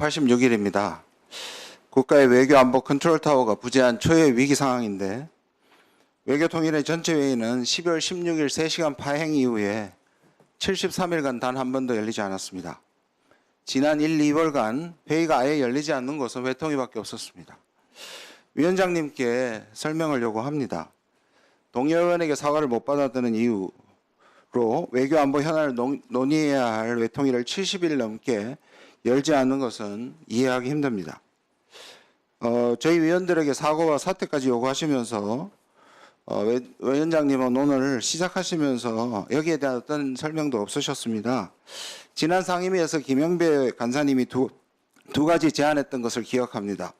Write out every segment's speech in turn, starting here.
186일입니다. 국가의 외교 안보 컨트롤 타워가 부재한 초유의 위기 상황인데 외교통일의 전체 회의는 12월 16일 3시간 파행 이후에 73일간 단 한 번도 열리지 않았습니다. 지난 1, 2월간 회의가 아예 열리지 않는 것은 외통위밖에 없었습니다. 위원장님께 설명을 요구합니다. 동료 의원에게 사과를 못 받아드는 이유로 외교안보 현안을 논의해야 할 외통위를 70일 넘게 열지 않는 것은 이해하기 힘듭니다. 저희 위원들에게 사과와 사퇴까지 요구하시면서 위원장님은 오늘 시작하시면서 여기에 대한 어떤 설명도 없으셨습니다. 지난 상임위에서 김영배 간사님이 두 가지 제안했던 것을 기억합니다.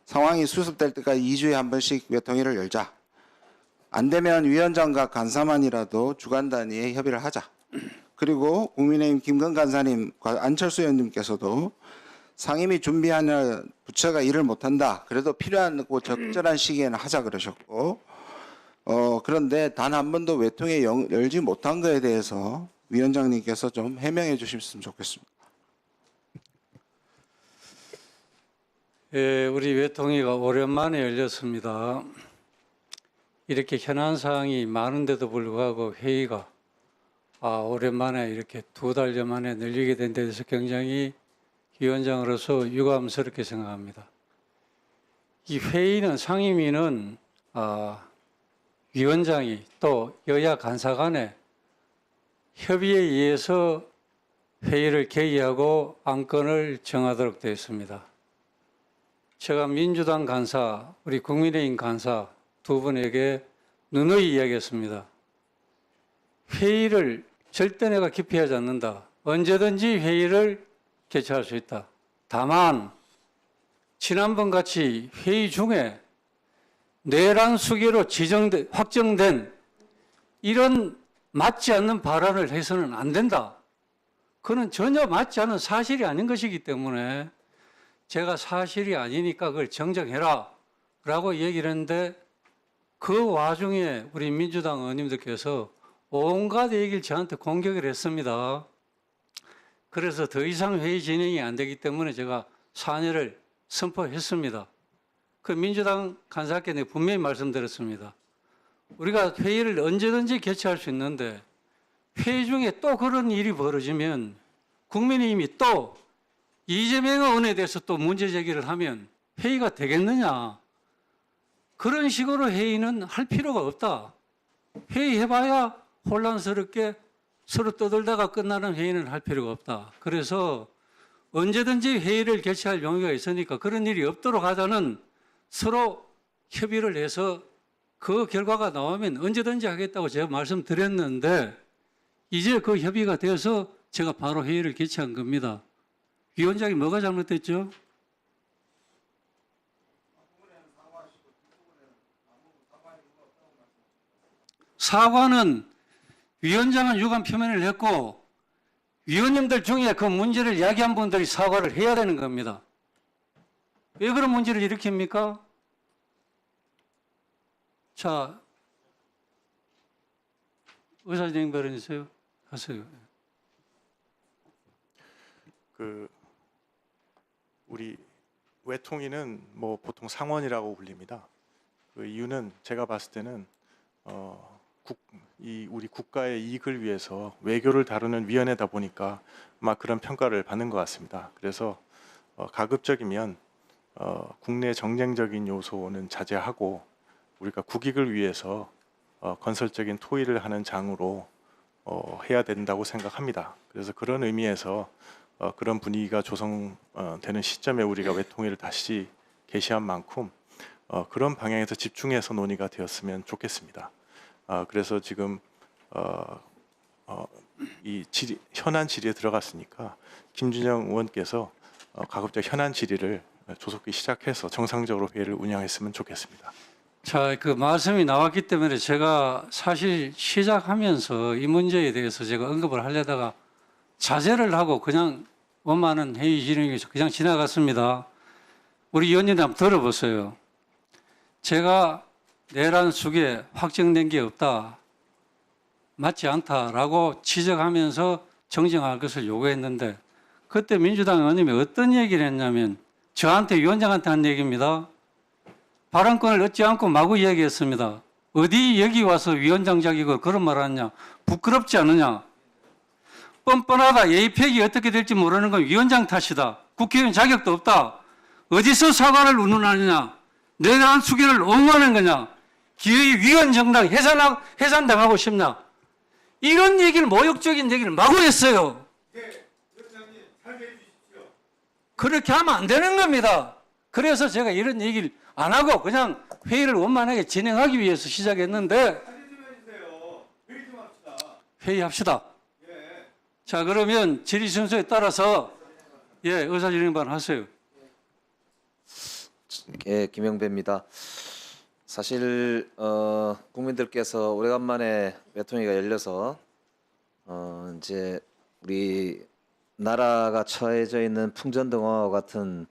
상황이 수습될 때까지 2주에 한 번씩 외통위를 열자. 안 되면 위원장과 간사만이라도 주간 단위의 협의를 하자. 그리고 국민의힘 김건 간사님과 안철수 의원님께서도 상임위 준비하느라 부처가 일을 못한다. 그래도 필요하고 적절한 시기에는 하자 그러셨고 그런데 단 한 번도 외통위 열지 못한 것에 대해서 위원장님께서 좀 해명해 주셨으면 좋겠습니다. 예, 우리 외통위가 오랜만에 열렸습니다. 이렇게 현안 사항이 많은데도 불구하고 회의가 오랜만에 이렇게 2달여 만에 열리게 된 데 대해서 굉장히 위원장으로서 유감스럽게 생각합니다. 이 회의는 상임위는 위원장이 또 여야 간사 간의 협의에 의해서 회의를 개의하고 안건을 정하도록 되어 있습니다. 제가 민주당 간사, 우리 국민의힘 간사 두 분에게 누누이 이야기했습니다. 회의를 절대 내가 기피하지 않는다. 언제든지 회의를 개최할 수 있다. 다만 지난번 같이 회의 중에 내란 수계로 확정된 이런 맞지 않는 발언을 해서는 안 된다. 그건 전혀 맞지 않은 사실이 아닌 것이기 때문에 제가 사실이 아니니까 그걸 정정해라 라고 얘기를 했는데 그 와중에 우리 민주당 의원님들께서 온갖 얘기를 저한테 공격을 했습니다. 그래서 더 이상 회의 진행이 안 되기 때문에 제가 사퇴를 선포했습니다. 그 민주당 간사께 내가 분명히 말씀드렸습니다. 우리가 회의를 언제든지 개최할 수 있는데 회의 중에 또 그런 일이 벌어지면 국민의힘이 또 이재명 의원에 대해서 또 문제 제기를 하면 회의가 되겠느냐. 그런 식으로 회의는 할 필요가 없다. 회의해봐야 혼란스럽게 서로 떠들다가 끝나는 회의는 할 필요가 없다. 그래서 언제든지 회의를 개최할 용의가 있으니까 그런 일이 없도록 하자는 서로 협의를 해서 그 결과가 나오면 언제든지 하겠다고 제가 말씀드렸는데 이제 그 협의가 되어서 제가 바로 회의를 개최한 겁니다. 위원장이 뭐가 잘못됐죠? 사과는 위원장은 유감 표명을 했고 위원님들 중에 그 문제를 이야기한 분들이 사과를 해야 되는 겁니다. 왜 그런 문제를 일으킵니까? 자, 의사진행 발언이세요? 하세요. 우리 외통위는 뭐 보통 상원이라고 불립니다. 그 이유는 제가 봤을 때는 우리 국가의 이익을 위해서 외교를 다루는 위원회다 보니까 아마 그런 평가를 받는 것 같습니다. 그래서 가급적이면 국내 정쟁적인 요소는 자제하고 우리가 국익을 위해서 건설적인 토의를 하는 장으로 해야 된다고 생각합니다. 그래서 그런 의미에서 그런 분위기가 조성되는 시점에 우리가 외통위를 다시 개시한 만큼 그런 방향에서 집중해서 논의가 되었으면 좋겠습니다. 그래서 지금 현안 질의에 들어갔으니까 김준영 의원께서 가급적 현안 질의를 조속히 시작해서 정상적으로 회의를 운영했으면 좋겠습니다. 자, 그 말씀이 나왔기 때문에 제가 사실 시작하면서 이 문제에 대해서 제가 언급을 하려다가 자제를 하고 그냥 원만한 회의 진행에서 그냥 지나갔습니다. 우리 의원님 한번 들어보세요. 제가 내란 수계 확정된 게 없다. 맞지 않다라고 지적하면서 정정할 것을 요구했는데 그때 민주당 의원님이 어떤 얘기를 했냐면 저한테 위원장한테 한 얘기입니다. 발언권을 얻지 않고 마구 얘기했습니다. 어디 여기 와서 위원장 자격을 그런 말 하냐. 부끄럽지 않느냐. 뻔뻔하다. 예의폐기 어떻게 될지 모르는 건 위원장 탓이다. 국회의원 자격도 없다. 어디서 사과를 운운하느냐. 내란 수계를 옹호하는 거냐. 기회의 위원 정당 해산당하고 싶냐. 이런 얘기를 모욕적인 얘기를 마구 했어요. 그렇게 하면 안 되는 겁니다. 그래서 제가 이런 얘기를 안 하고 그냥 회의를 원만하게 진행하기 위해서 시작했는데 회의합시다. 자, 그러면 질의 순서에 따라서 의사진행반 하세요. 예, 김영배입니다. 사실 국민들께서 오래간만에 외통위가 열려서 이제 우리 나라가 처해져 있는 풍전등화와 같은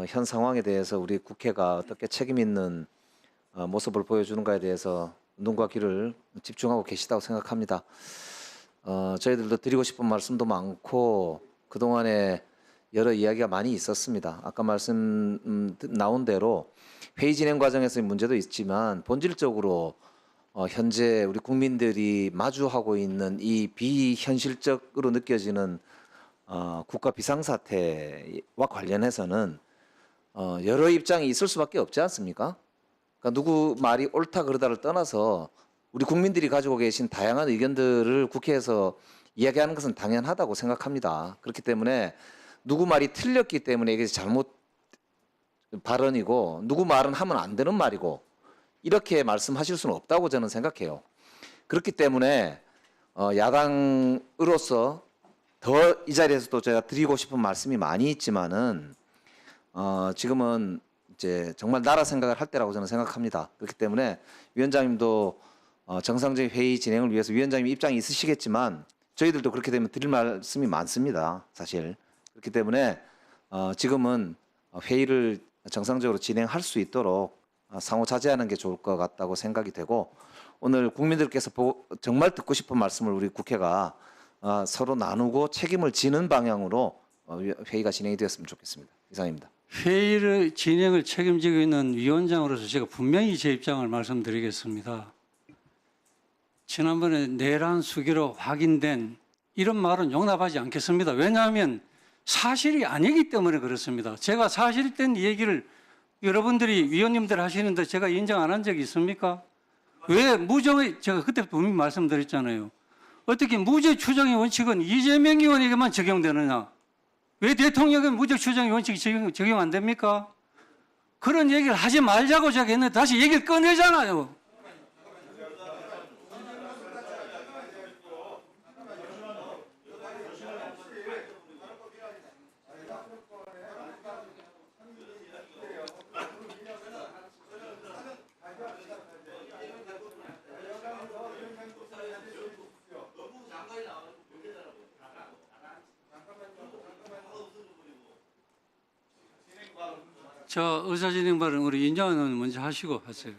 현 상황에 대해서 우리 국회가 어떻게 책임 있는 모습을 보여주는가에 대해서 눈과 귀를 집중하고 계시다고 생각합니다. 저희들도 드리고 싶은 말씀도 많고 그동안에 여러 이야기가 많이 있었습니다. 아까 말씀 나온 대로 회의 진행 과정에서의 문제도 있지만 본질적으로 현재 우리 국민들이 마주하고 있는 이 비현실적으로 느껴지는 국가 비상사태와 관련해서는 여러 입장이 있을 수밖에 없지 않습니까? 그러니까 누구 말이 옳다 그르다를 떠나서 우리 국민들이 가지고 계신 다양한 의견들을 국회에서 이야기하는 것은 당연하다고 생각합니다. 그렇기 때문에 누구 말이 틀렸기 때문에 이게 잘못 발언이고 누구 말은 하면 안 되는 말이고 이렇게 말씀하실 수는 없다고 저는 생각해요. 그렇기 때문에 야당으로서 더 이 자리에서도 제가 드리고 싶은 말씀이 많이 있지만은 지금은 이제 정말 나라 생각을 할 때라고 저는 생각합니다. 그렇기 때문에 위원장님도 정상적인 회의 진행을 위해서 위원장님 입장이 있으시겠지만 저희들도 그렇게 되면 드릴 말씀이 많습니다. 사실 그렇기 때문에 지금은 회의를 정상적으로 진행할 수 있도록 상호 자제하는 게 좋을 것 같다고 생각이 되고 오늘 국민들께서 정말 듣고 싶은 말씀을 우리 국회가 서로 나누고 책임을 지는 방향으로 회의가 진행이 되었으면 좋겠습니다. 이상입니다. 회의를 진행을 책임지고 있는 위원장으로서 제가 분명히 제 입장을 말씀드리겠습니다. 지난번에 내란 수기로 확인된 이런 말은 용납하지 않겠습니다. 왜냐하면 사실이 아니기 때문에 그렇습니다. 제가 사실된 얘기를 여러분들이 위원님들 하시는데 제가 인정 안 한 적이 있습니까? 왜 무죄의 제가 그때부터 분명히 말씀드렸잖아요. 어떻게 무죄 추정의 원칙은 이재명 의원에게만 적용되느냐? 왜 대통령에게 무죄 추정의 원칙이 적용 안 됩니까? 그런 얘기를 하지 말자고 제가 했는데 다시 얘기를 꺼내잖아요. 저 의사진행발은 우리 인정하는 먼저 하시고 하세요.